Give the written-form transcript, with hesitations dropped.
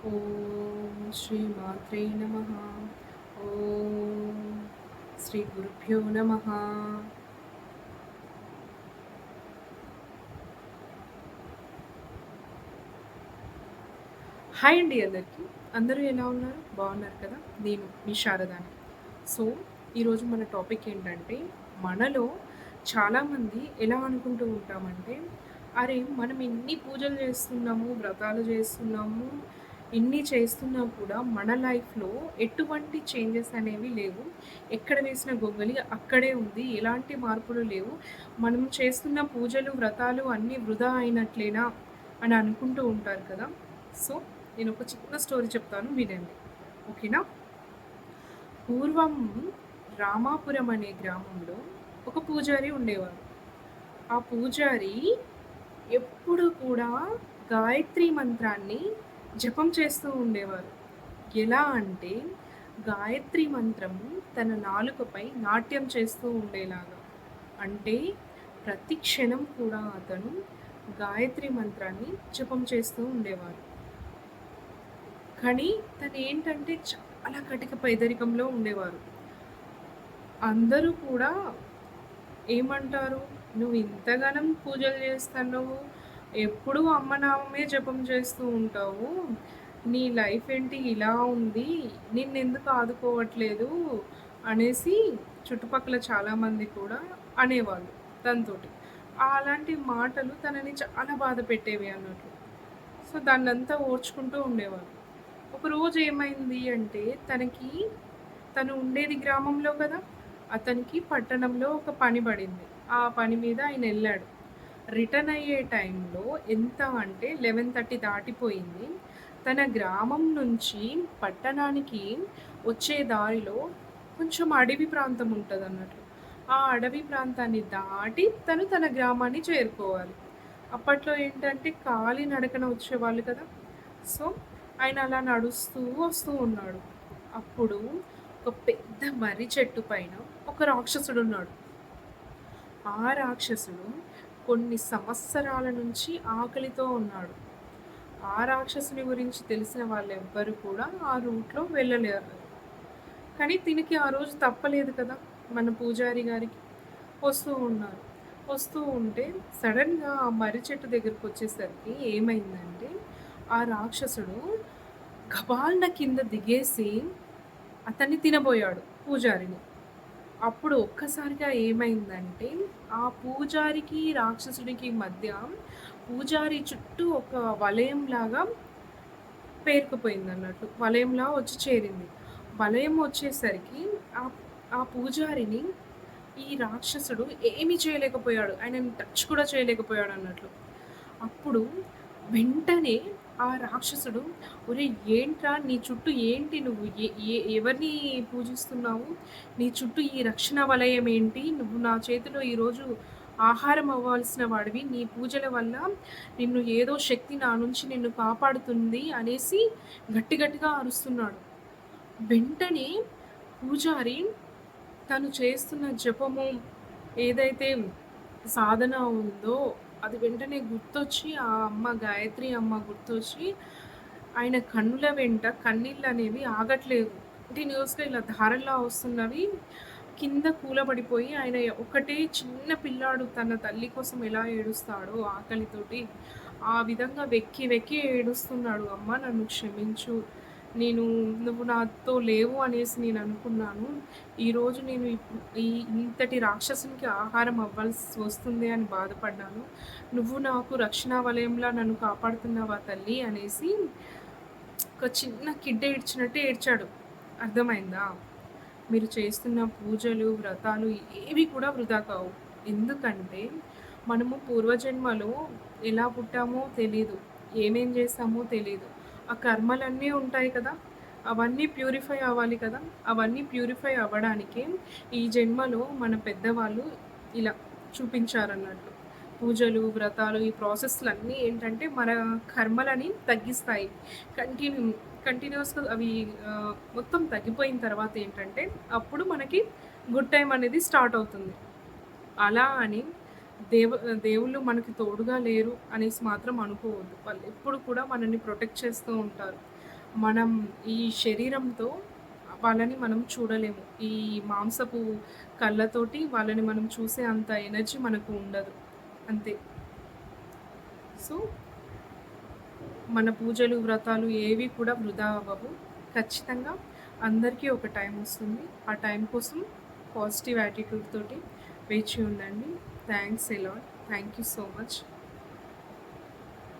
ఓం శ్రీ మాత్రే నమ. ఓం శ్రీ గురుభ్యో నమ. హాయ్ అండి అందరికీ. అందరూ ఎలా ఉన్నారు? బాగున్నారు కదా? నేను మీ శారదాని. సో ఈరోజు మన టాపిక్ ఏంటంటే, మనలో చాలామంది ఎలా అనుకుంటూ ఉంటామంటే, అరే మనం ఎన్ని పూజలు చేస్తున్నాము, వ్రతాలు చేస్తున్నాము, ఇన్ని చేస్తున్నా కూడా మన లైఫ్లో ఎటువంటి చేంజెస్ అనేవి లేవు. ఎక్కడ వేసిన గొంగలి అక్కడే ఉంది. ఎలాంటి మార్పులు లేవు. మనం చేస్తున్న పూజలు వ్రతాలు అన్నీ వృధా అయినట్లేనా అని అనుకుంటూ ఉంటారు కదా. సో నేను ఒక చిన్న స్టోరీ చెప్తాను, వినండి. ఓకేనా? పూర్వం రామాపురం అనే గ్రామంలో ఒక పూజారి ఉండేవారు. ఆ పూజారి ఎప్పుడు కూడా గాయత్రి మంత్రాన్ని జపం చేస్తూ ఉండేవారు. ఎలా అంటే, గాయత్రి మంత్రం తన నాలుకపై నాట్యం చేస్తూ ఉండేలాగా. అంటే ప్రతి క్షణం కూడా అతను గాయత్రి మంత్రాన్ని జపం చేస్తూ ఉండేవారు. కానీ తను ఏంటంటే చాలా కటిక పేదరికంలో ఉండేవారు. అందరూ కూడా ఏమంటారు, "నువ్వు ఇంతగనం పూజలు చేస్తున్నావు, ఎప్పుడూ అమ్మనామమే జపం చేస్తూ ఉంటావు. నీ లైఫ్ ఏంటి ఇలా ఉంది? నిన్నెందుకు ఆదుకోవట్లేదు?" అనేసి చుట్టుపక్కల చాలామంది కూడా అనేవాళ్ళు తనతోటి. అలాంటి మాటలు తనని చాలా బాధ పెట్టేవి అన్నట్లు. సో దాన్నంతా ఓర్చుకుంటూ ఉండేవారు. ఒకరోజు ఏమైంది అంటే, తను ఉండేది గ్రామంలో కదా! అతనికి పట్టణంలో ఒక పని పడింది. ఆ పని మీద ఆయన ఎళ్ళాడు. రిటర్న్ అయ్యే టైంలో ఎంత అంటే 11:30 దాటిపోయింది. తన గ్రామం నుంచి పట్టణానికి వచ్చే దారిలో కొంచెం అడవి ప్రాంతం ఉంటదన్నట్లు. ఆ అడవి ప్రాంతాన్ని దాటి తను తన గ్రామాన్ని చేరుకోవాలి. అప్పట్లో ఏంటంటే కాలినడకన వచ్చేవాళ్ళు కదా! సో ఆయన అలా నడుస్తూ వస్తూ ఉన్నాడు. అప్పుడు ఒక పెద్ద మర్రి చెట్టు పైన ఒక రాక్షసుడున్నాడు. ఆ రాక్షసుడు కొన్ని సంవత్సరాల నుంచి ఆకలితో ఉన్నాడు. ఆ రాక్షసుని గురించి తెలిసిన వాళ్ళెవ్వరు కూడా ఆ రూట్‌లో వెళ్ళలేరు. కానీ తినికి ఆ రోజు తప్పలేదు కదా! మన పూజారి గారికి. వస్తూ ఉన్నారు. వస్తూ ఉంటే సడెన్‌గా ఆ మర్రి చెట్టు దగ్గరకొచ్చేసరికి ఏమైందంటే, ఆ రాక్షసుడు గబాల్న కింద దిగేసి అతన్ని తినబోయాడు, పూజారిని. అప్పుడు ఒక్కసారిగా ఏమైందంటే, ఆ పూజారికి, రాక్షసుడికి మధ్య పూజారి చుట్టూ ఒక వలయంలాగా పేరుకుపోయిందన్నట్టు. వలయంలా వచ్చి చేరింది. వలయం వచ్చేసరికి ఆ ఆ పూజారిని ఈ రాక్షసుడు ఏమీ చేయలేకపోయాడు. ఆయనని టచ్ కూడా చేయలేకపోయాడన్నట్లు. అప్పుడు వెంటనే ఆ రాక్షసుడు, "ఒరేయ్! ఏంట్రా నీ చుట్టూ ఏంటి నువ్వు ఎవరిని పూజిస్తున్నావు? నీ చుట్టూ ఈ రక్షణ వలయం ఏంటి? నువ్వు నా చేతిలో ఈరోజు ఆహారం అవ్వాల్సిన వాడివి. నీ పూజల వల్ల నిన్ను ఏదో శక్తి నా నుంచి నిన్ను కాపాడుతుంది" అనేసి గట్టి గట్టిగా అరుస్తున్నాడు. వెంటనే పూజారి తను చేస్తున్న జపము ఏదైతే సాధన ఉందో అది వెంటనే గుర్తొచ్చి, ఆ అమ్మ గాయత్రి అమ్మ గుర్తొచ్చి ఆయన కన్నుల వెంట కన్నీళ్ళనేవి ఆగట్లేదు. కంటిన్యూయస్‌గా ఇలా ధారల్లా వస్తున్నవి. కింద కూలబడిపోయి ఆయన ఒకటే చిన్న పిల్లాడు తన తల్లి కోసం ఎలా ఏడుస్తాడో ఆకలితోటి, ఆ విధంగా వెక్కి వెక్కి ఏడుస్తున్నాడు. "అమ్మ నన్ను క్షమించు. నేను నువ్వు నాతో లేవు అనేసి నేననుకున్నాను. ఈరోజు నేను ఈ ఇంతటి రాక్షసునికి ఆహారం అవ్వాల్సి వస్తుంది అని బాధపడ్డాను. నువ్వు నాకు రక్షణ వలయంలా నన్ను కాపాడుతున్నావా తల్లి" అనేసి ఒక చిన్న కిడ్ ఏడ్చినట్టు ఏడ్చాడు. అర్థమైందా? మీరు చేస్తున్న పూజలు, వ్రతాలు ఏవి కూడా వృధా కావు. ఎందుకంటే మనము పూర్వజన్మలో ఎలా పుట్టామో తెలీదు. ఏమేం చేశామో తెలీదు. ఆ కర్మలన్నీ ఉంటాయి కదా! అవన్నీ ప్యూరిఫై అవ్వాలి కదా! అవన్నీ ప్యూరిఫై అవ్వడానికే ఈ జన్మలో మన పెద్దవాళ్ళు ఇలా చూపించారన్నట్లు. పూజలు, వ్రతాలు ఈ ప్రాసెస్‌లన్నీ ఏంటంటే మన కర్మలని తగ్గిస్తాయి. కంటిన్యూ కంటిన్యూయస్‌గా అవి మొత్తం తగ్గిపోయిన తర్వాత ఏంటంటే, అప్పుడు మనకి గుడ్ టైమ్ అనేది స్టార్ట్ అవుతుంది. అలా అని దేవ దేవుళ్ళు మనకి తోడుగా లేరు అనేసి మాత్రం అనుకోవద్దు. వాళ్ళు ఎప్పుడు కూడా మనల్ని ప్రొటెక్ట్ చేస్తూ ఉంటారు. మనం ఈ శరీరంతో వాళ్ళని మనం చూడలేము. ఈ మాంసపు కళ్ళతోటి వాళ్ళని మనం చూసే అంత ఎనర్జీ మనకు ఉండదు. అంతే. సో, మన పూజలు, వ్రతాలు ఏవి కూడా వృధా అవ్వవు. ఖచ్చితంగా అందరికీ ఒక టైమొస్తుంది. ఆ టైం కోసం పాజిటివ్ యాటిట్యూడ్ తోటి వేచి ఉండండి. Thanks a lot. Thank you so much.